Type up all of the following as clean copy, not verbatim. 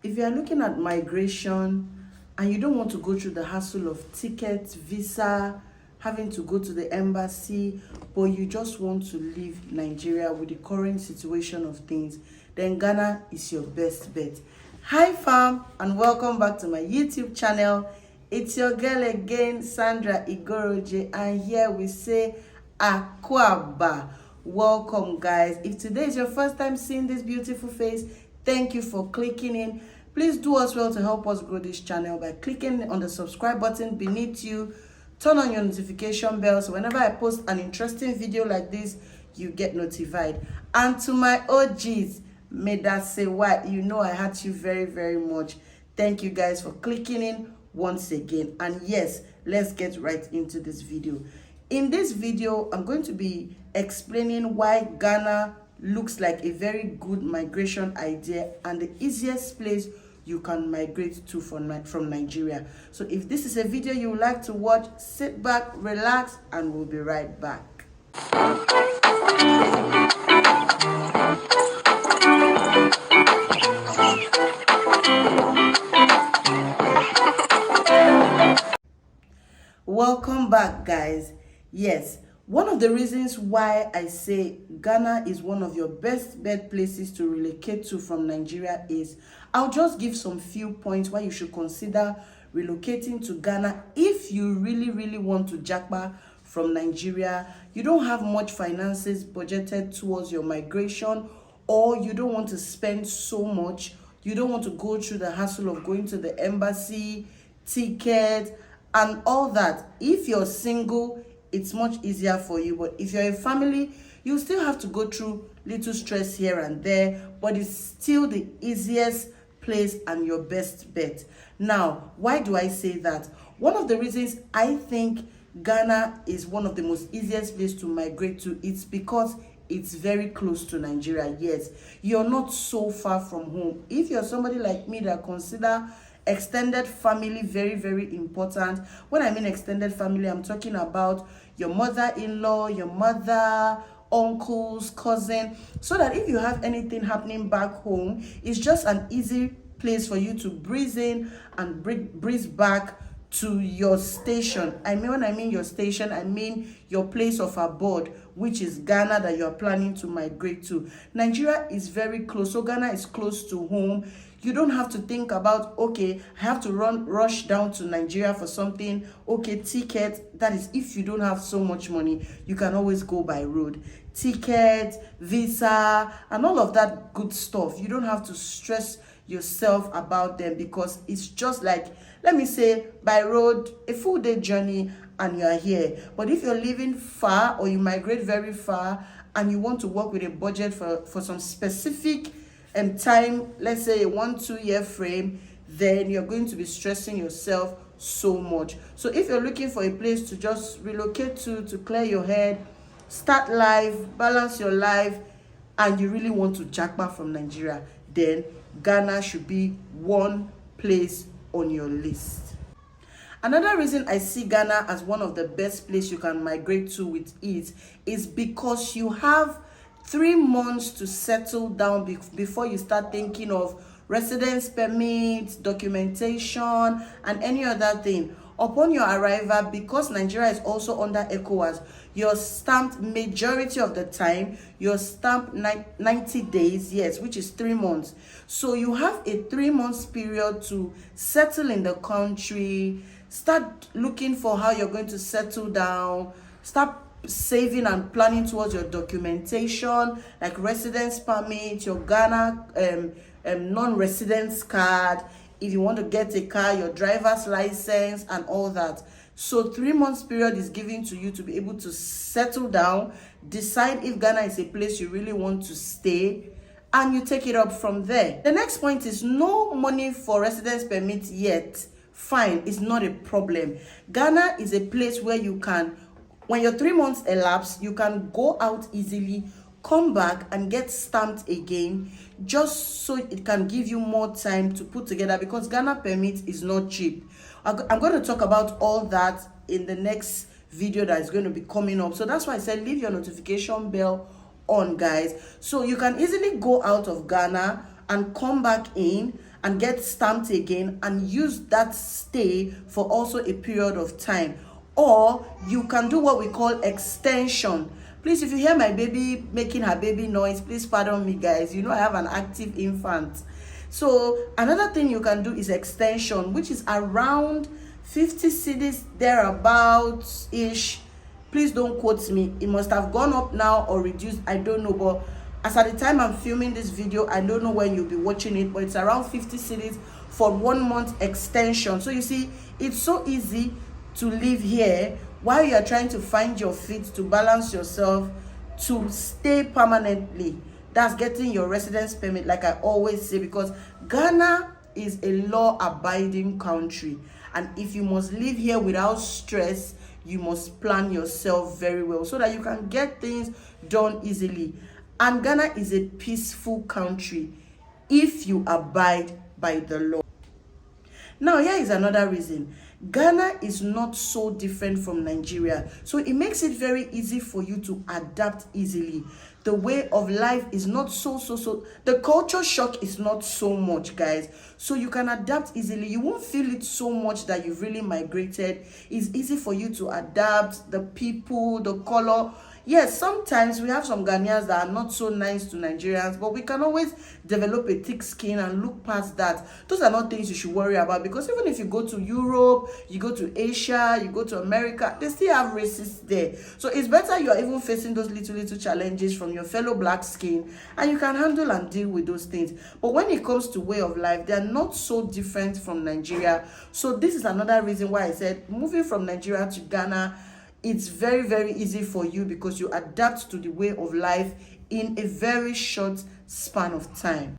If you are looking at migration and you don't want to go through the hassle of tickets, visa, having to go to the embassy, but you just want to leave Nigeria with the current situation of things, then Ghana is your best bet. Hi fam, and welcome back to my YouTube channel. It's your girl again, Sandra Igoroje, and here we say Akwaba. Welcome guys. If today is your first time seeing this beautiful face, thank you for clicking in. Please do us well to help us grow this channel by clicking on the subscribe button beneath you. Turn on your notification bell so whenever I post an interesting video like this, you get notified. And to my OGs, may that say why, you know I heart you very much. Thank you guys for clicking in once again. And yes, let's get right into this video. In this video, I'm going to be explaining why Ghana looks like a very good migration idea and the easiest place you can migrate to from Nigeria. So if this is a video you would like to watch, sit back, relax, and we'll be right back. Welcome back guys. Yes, one of the reasons why I say Ghana is one of your best bet places to relocate to from Nigeria is, I'll just give some few points why you should consider relocating to Ghana if you really want to jackpot from Nigeria. You don't have much finances budgeted towards your migration, or you don't want to spend so much. You don't want to go through the hassle of going to the embassy, ticket, and all that. If you're single, it's much easier for you, but if you're a family, you still have to go through little stress here and there, but it's still the easiest place and your best bet. Now, why do I say that? One of the reasons I think Ghana is one of the most easiest place to migrate to, it's because it's very close to Nigeria. Yes, you're not so far from home. If you're somebody like me that consider extended family very important. When I mean extended family, I'm talking about your mother-in-law, your mother, uncles, cousin, so that if you have anything happening back home, it's just an easy place for you to breeze in and breeze back to your station. When I mean your station, I mean your place of abode, which is Ghana that you're planning to migrate to. Nigeria is very close, so Ghana is close to home. You don't have to think about, okay, I have to rush down to Nigeria for something. Okay, ticket, that is if you don't have so much money, you can always go by road. Ticket, visa, and all of that good stuff. You don't have to stress yourself about them because it's just like, let me say, by road, a full day journey and you are here. But if you're living far or you migrate very far and you want to work with a budget for some specific time, let's say a 1-2 year frame, then you're going to be stressing yourself so much. So if you're looking for a place to just relocate to clear your head, start life, balance your life, and you really want to jackpot from Nigeria, then Ghana should be one place on your list. Another reason I see Ghana as one of the best places you can migrate to with ease is because you have 3 months to settle down before you start thinking of residence permits, documentation, and any other thing. Upon your arrival, because Nigeria is also under ECOWAS, you're stamped majority of the time, you're stamped 90 days, yes, which is 3 months. So you have a 3 months period to settle in the country, start looking for how you're going to settle down, start saving and planning towards your documentation, like residence permit, your Ghana non-residence card, if you want to get a car, your driver's license, and all that. So 3 months period is given to you to be able to settle down, decide if Ghana is a place you really want to stay, and you take it up from there. The next point is no money for residence permit yet. Fine, it's not a problem. Ghana is a place where you can, when your 3 months elapse, you can go out easily, come back and get stamped again, just so it can give you more time to put together, because Ghana permit is not cheap. I'm going to talk about all that in the next video that is going to be coming up. So that's why I said leave your notification bell on, guys, so you can easily go out of Ghana and come back in and get stamped again and use that stay for also a period of time. Or you can do what we call extension. Please, if you hear my baby making her baby noise, please pardon me, guys. You know I have an active infant. So another thing you can do is extension, which is around 50 cedis thereabouts ish. Please don't quote me. It must have gone up now or reduced, I don't know, but as at the time I'm filming this video, I don't know when you'll be watching it, but it's around 50 cedis for 1 month extension. So you see, it's so easy to live here while you're trying to find your feet, to balance yourself, to stay permanently. That's getting your residence permit, like I always say, because Ghana is a law-abiding country, and if you must live here without stress, you must plan yourself very well so that you can get things done easily. And Ghana is a peaceful country if you abide by the law. Now, here is another reason. Ghana is not so different from Nigeria, so it makes it very easy for you to adapt easily. The way of life is not so the culture shock is not so much, guys, so you can adapt easily. You won't feel it so much that you've really migrated. It's easy for you to adapt. The people, the color. Yes, sometimes we have some Ghanaians that are not so nice to Nigerians, but we can always develop a thick skin and look past that. Those are not things you should worry about, because even if you go to Europe, you go to Asia, you go to America, they still have racists there. So it's better you are even facing those little challenges from your fellow black skin, and you can handle and deal with those things. But when it comes to way of life, they are not so different from Nigeria. So this is another reason why I said moving from Nigeria to Ghana, it's very easy for you, because you adapt to the way of life in a very short span of time.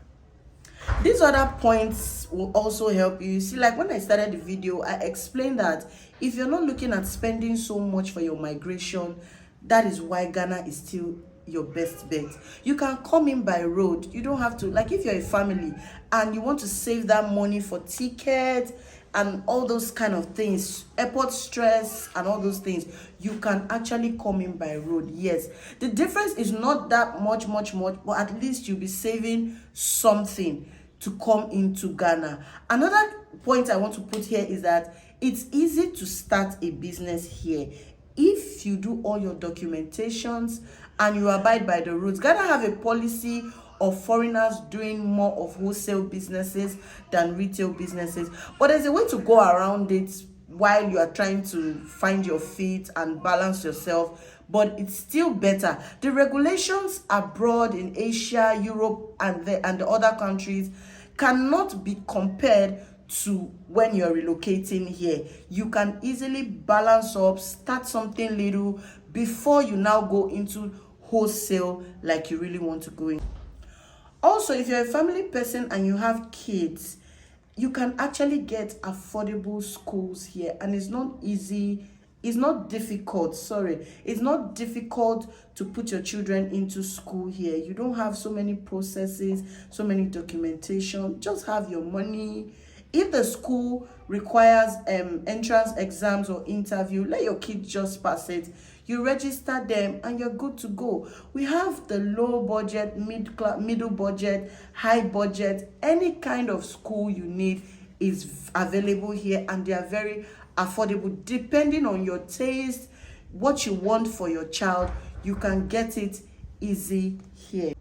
These other points will also help you. See, like when I started the video, I explained that if you're not looking at spending so much for your migration, that is why Ghana is still your best bet. You can come in by road. You don't have to, like if you're a family and you want to save that money for tickets and all those kind of things, airport stress and all those things, you can actually come in by road. Yes, the difference is not that much, but at least you'll be saving something to come into Ghana. Another point I want to put here is that it's easy to start a business here if you do all your documentations and you abide by the rules. Ghana have a policy of foreigners doing more of wholesale businesses than retail businesses, but there's a way to go around it while you are trying to find your feet and balance yourself, but it's still better. The regulations abroad in Asia, Europe, and the other countries cannot be compared to when you're relocating here. You can easily balance up, start something little before you now go into wholesale like you really want to go in. Also, if you're a family person and you have kids, you can actually get affordable schools here, and it's not easy, it's not difficult, it's not difficult to put your children into school here. You don't have so many processes, so many documentation. Just have your money. If the school requires entrance exams or interview, let your kids just pass it. You register them and you're good to go. We have the low budget, middle budget, high budget. Any kind of school you need is available here, and they are very affordable depending on your taste, what you want for your child. You can get it easy here.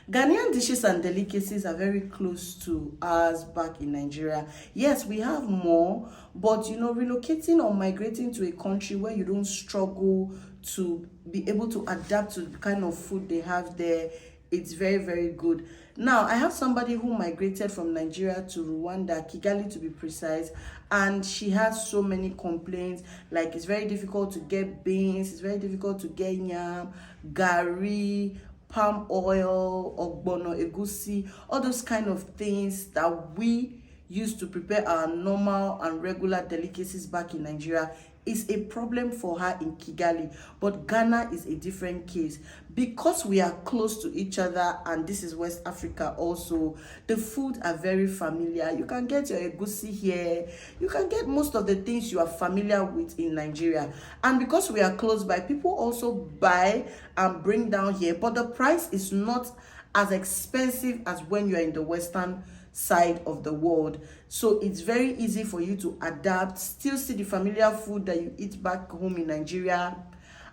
Ghanaian dishes and delicacies are very close to ours back in Nigeria. Yes, we have more, but you know, relocating or migrating to a country where you don't struggle to be able to adapt to the kind of food they have there, it's very good. Now, I have somebody who migrated from Nigeria to Rwanda, Kigali to be precise, and she has so many complaints, like it's very difficult to get beans, it's very difficult to get yam, gari, palm oil, ogbono, egusi, all those kind of things that we used to prepare our normal and regular delicacies back in Nigeria is a problem for her in Kigali. But Ghana is a different case because we are close to each other, and this is West Africa also. The food are very familiar. You can get your egusi here. You can get most of the things you are familiar with in Nigeria. And because we are close by, people also buy and bring down here, but the price is not as expensive as when you are in the western side of the world. So it's very easy for you to adapt, still see the familiar food that you eat back home in Nigeria,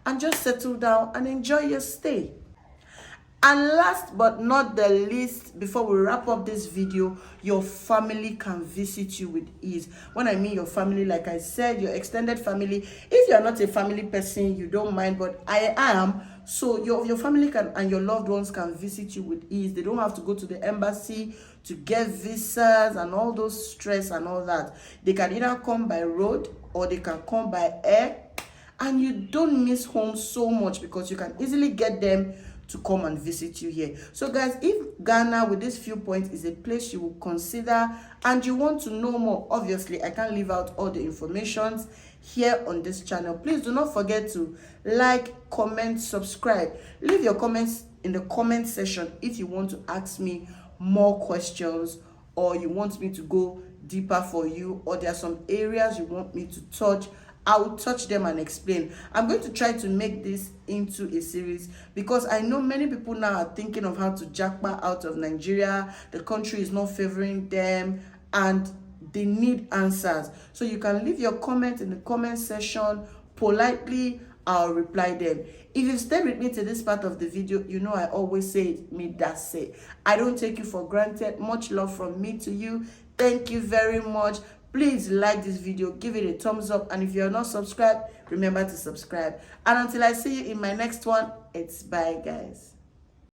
and just settle down and enjoy your stay. And last but not the least, before we wrap up this video, your family can visit you with ease. When I mean your family, like I said, your extended family. If you're not a family person, you don't mind, but I am. So your family can and your loved ones can visit you with ease. They don't have to go to the embassy to get visas and all those stress and all that. They can either come by road or they can come by air. And you don't miss home so much because you can easily get them to come and visit you here. So guys, if Ghana with these few points is a place you will consider and you want to know more, obviously I can't leave out all the informations here on this channel. Please do not forget to like, comment, subscribe. Leave your comments in the comment section if you want to ask me more questions, or you want me to go deeper for you, or there are some areas you want me to touch. I will touch them and explain. I'm going to try to make this into a series because I know many people now are thinking of how to jackpot out of Nigeria. The country is not favoring them and they need answers. So you can leave your comment in the comment section politely. I'll reply them. If you've stayed with me to this part of the video, you know I always say it, me that's it. I don't take you for granted. Much love from me to you. Thank you very much. Please like this video, give it a thumbs up, and if you're not subscribed, remember to subscribe. And until I see you in my next one, it's bye guys.